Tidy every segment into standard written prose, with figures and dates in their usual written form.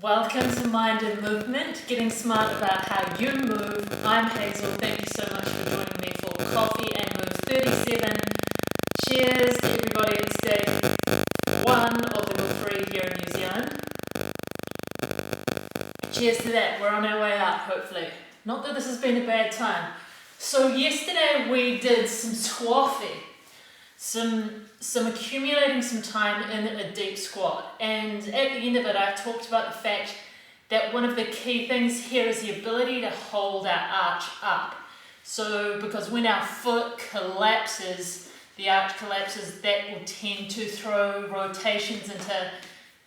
Welcome to Mind and Movement, getting smart about how you move. I'm Hazel. Thank you so much for joining me for Coffee and Move 37. Cheers to everybody. It's day 1 of the Move 3 here in New Zealand. Cheers to that. We're on our way out, hopefully. Not that this has been a bad time. So yesterday we did some squatting. Some accumulating some time in a deep squat, and at the end of it I talked about the fact that one of the key things here is the ability to hold our arch up. So because when our foot collapses, the arch collapses, that will tend to throw rotations into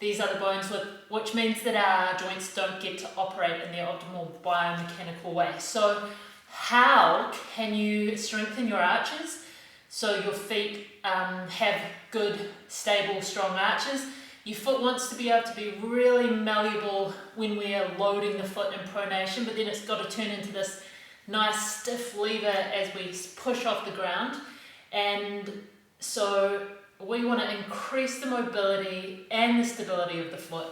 these other bones, which means that our joints don't get to operate in their optimal biomechanical way. So how can you strengthen your arches so your feet have good, stable, strong arches? Your foot wants to be able to be really malleable when we're loading the foot in pronation, but then it's got to turn into this nice stiff lever as we push off the ground. And so we want to increase the mobility and the stability of the foot.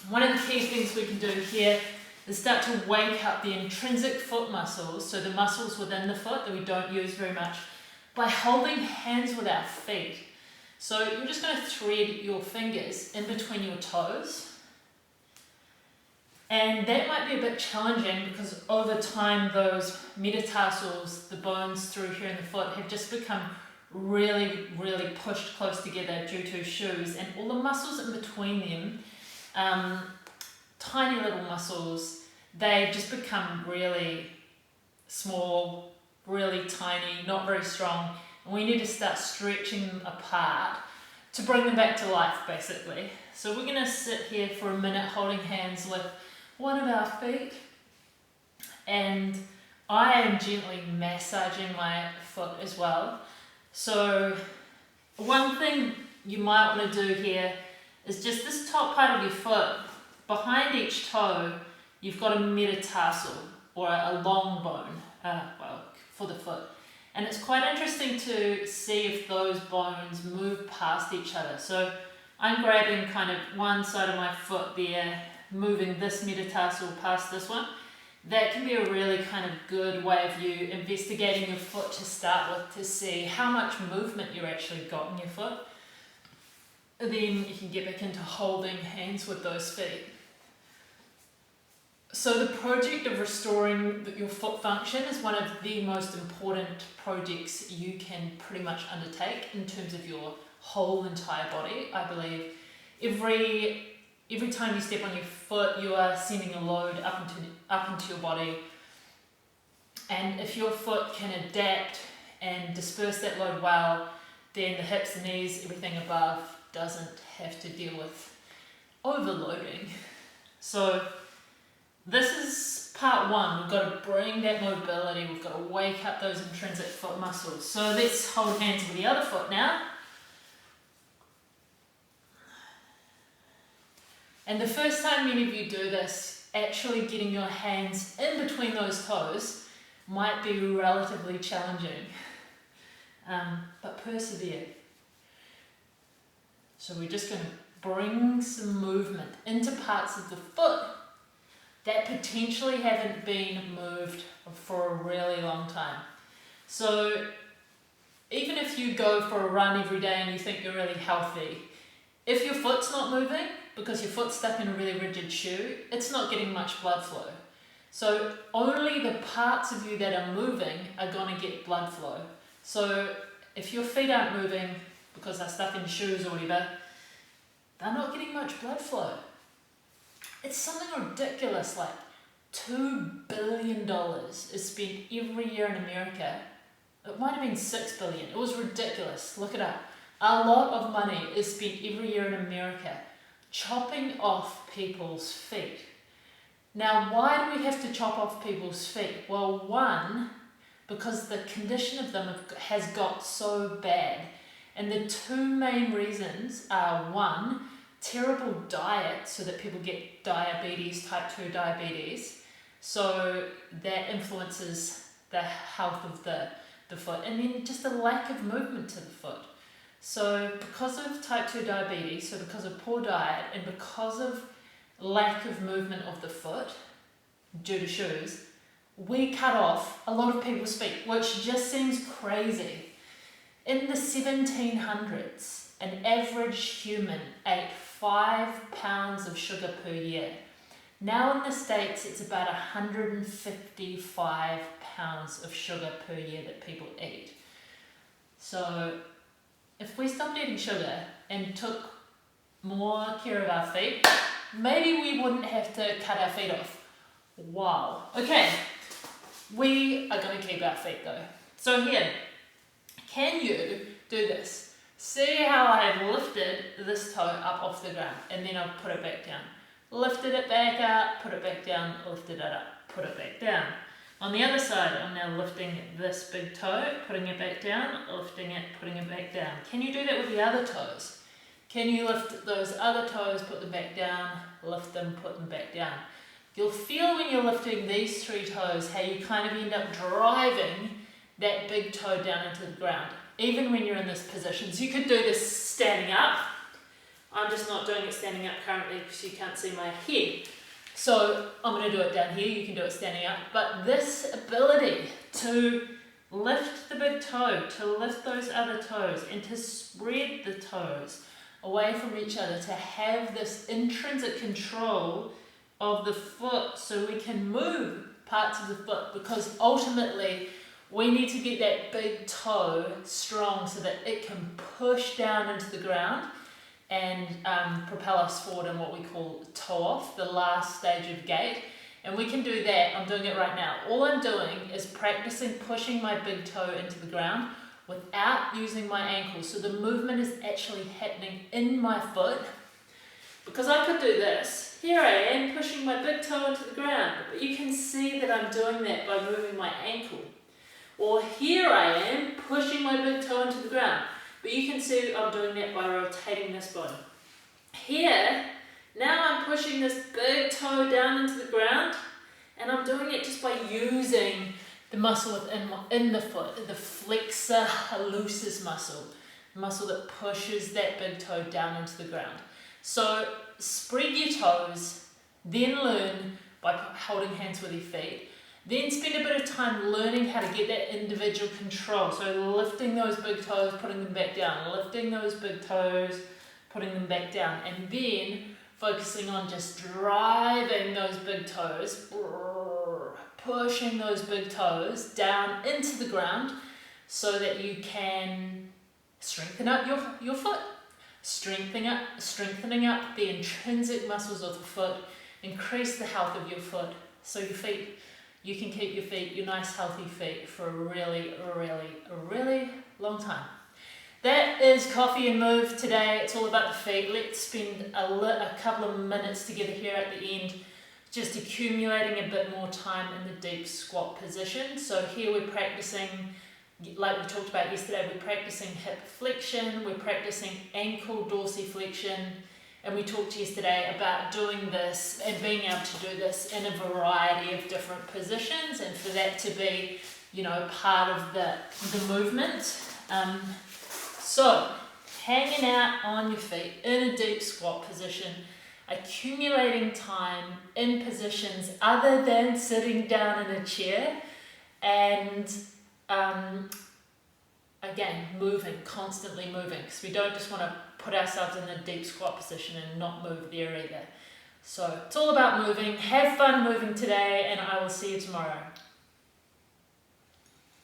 One of the key things we can do here is start to wake up the intrinsic foot muscles, so the muscles within the foot that we don't use very much, by holding hands with our feet. So you're just going to thread your fingers in between your toes. And that might be a bit challenging because over time those metatarsals, the bones through here in the foot, have just become really, really pushed close together due to shoes, and all the muscles in between them, tiny little muscles, they just become really small, really tiny, not very strong, and we need to start stretching them apart to bring them back to life, basically. So we're going to sit here for a minute holding hands with one of our feet, and I am gently massaging my foot as well. So one thing you might want to do here is just this top part of your foot. Behind each toe you've got a metatarsal, or a long bone, for the foot, and it's quite interesting to see if those bones move past each other. So I'm grabbing kind of one side of my foot there, moving this metatarsal past this one. That can be a really kind of good way of you investigating your foot to start with, to see how much movement you actually got in your foot. And then you can get back into holding hands with those feet. So the project of restoring your foot function is one of the most important projects you can pretty much undertake in terms of your whole entire body. I believe every time you step on your foot, you are sending a load up into your body. And if your foot can adapt and disperse that load well, then the hips, the knees, everything above doesn't have to deal with overloading. So this is part 1. We've got to bring that mobility, we've got to wake up those intrinsic foot muscles. So let's hold hands with the other foot now. And the first time many of you do this, actually getting your hands in between those toes might be relatively challenging, but persevere. So we're just going to bring some movement into parts of the foot that potentially haven't been moved for a really long time. So even if you go for a run every day and you think you're really healthy, if your foot's not moving because your foot's stuck in a really rigid shoe, it's not getting much blood flow. So only the parts of you that are moving are going to get blood flow. So if your feet aren't moving because they're stuck in shoes or whatever, they're not getting much blood flow. It's something ridiculous, like $2 billion is spent every year in America. It might have been $6 billion. It was ridiculous. Look it up. A lot of money is spent every year in America chopping off people's feet. Now, why do we have to chop off people's feet? Well, one, because the condition of them has got so bad. And the two main reasons are, one, terrible diet, so that people get diabetes, type 2 diabetes, so that influences the health of the foot, and then just a lack of movement to the foot. So because of type 2 diabetes, so because of poor diet, and because of lack of movement of the foot due to shoes, we cut off a lot of people's feet, which just seems crazy. In the 1700s, an average human ate 5 pounds of sugar per year. Now in the States, it's about 155 pounds of sugar per year that people eat. So if we stopped eating sugar and took more care of our feet, maybe we wouldn't have to cut our feet off. Wow. Okay, we are going to keep our feet though. So here, can you do this? See how I've lifted this toe up off the ground and then I've put it back down. Lifted it back up, put it back down, lifted it up, put it back down. On the other side, I'm now lifting this big toe, putting it back down, lifting it, putting it back down. Can you do that with the other toes? Can you lift those other toes, put them back down, lift them, put them back down? You'll feel when you're lifting these 3 toes how you kind of end up driving that big toe down into the ground, even when you're in this position. So you could do this standing up. I'm just not doing it standing up currently because you can't see my head. So I'm going to do it down here, you can do it standing up. But this ability to lift the big toe, to lift those other toes, and to spread the toes away from each other, to have this intrinsic control of the foot so we can move parts of the foot, because ultimately we need to get that big toe strong so that it can push down into the ground and propel us forward in what we call toe off, the last stage of gait. And we can do that. I'm doing it right now. All I'm doing is practicing pushing my big toe into the ground without using my ankle. So the movement is actually happening in my foot. Because I could do this. Here I am pushing my big toe into the ground. But you can see that I'm doing that by moving my ankle. Or here I am pushing my big toe into the ground. But you can see I'm doing that by rotating this bone. Here, now I'm pushing this big toe down into the ground, and I'm doing it just by using the muscle within the foot, the flexor hallucis muscle, the muscle that pushes that big toe down into the ground. So spread your toes, then learn by holding hands with your feet. Then spend a bit of time learning how to get that individual control. So lifting those big toes, putting them back down, lifting those big toes, putting them back down, and then focusing on just driving those big toes, pushing those big toes down into the ground so that you can strengthen up your foot, strengthening up the intrinsic muscles of the foot, increase the health of your foot, so your feet, you can keep your feet, your nice healthy feet, for a really long time. That is Coffee and Move today. It's all about the feet. Let's spend a couple of minutes together here at the end, just accumulating a bit more time in the deep squat position. So here we're practicing, like we talked about yesterday, we're practicing hip flexion, we're practicing ankle dorsiflexion, and we talked yesterday about doing this and being able to do this in a variety of different positions, and for that to be, part of the movement. So, hanging out on your feet in a deep squat position, accumulating time in positions other than sitting down in a chair, and again, constantly moving, because we don't just want to put ourselves in a deep squat position and not move there either. So it's all about moving. Have fun moving today, and I will see you tomorrow.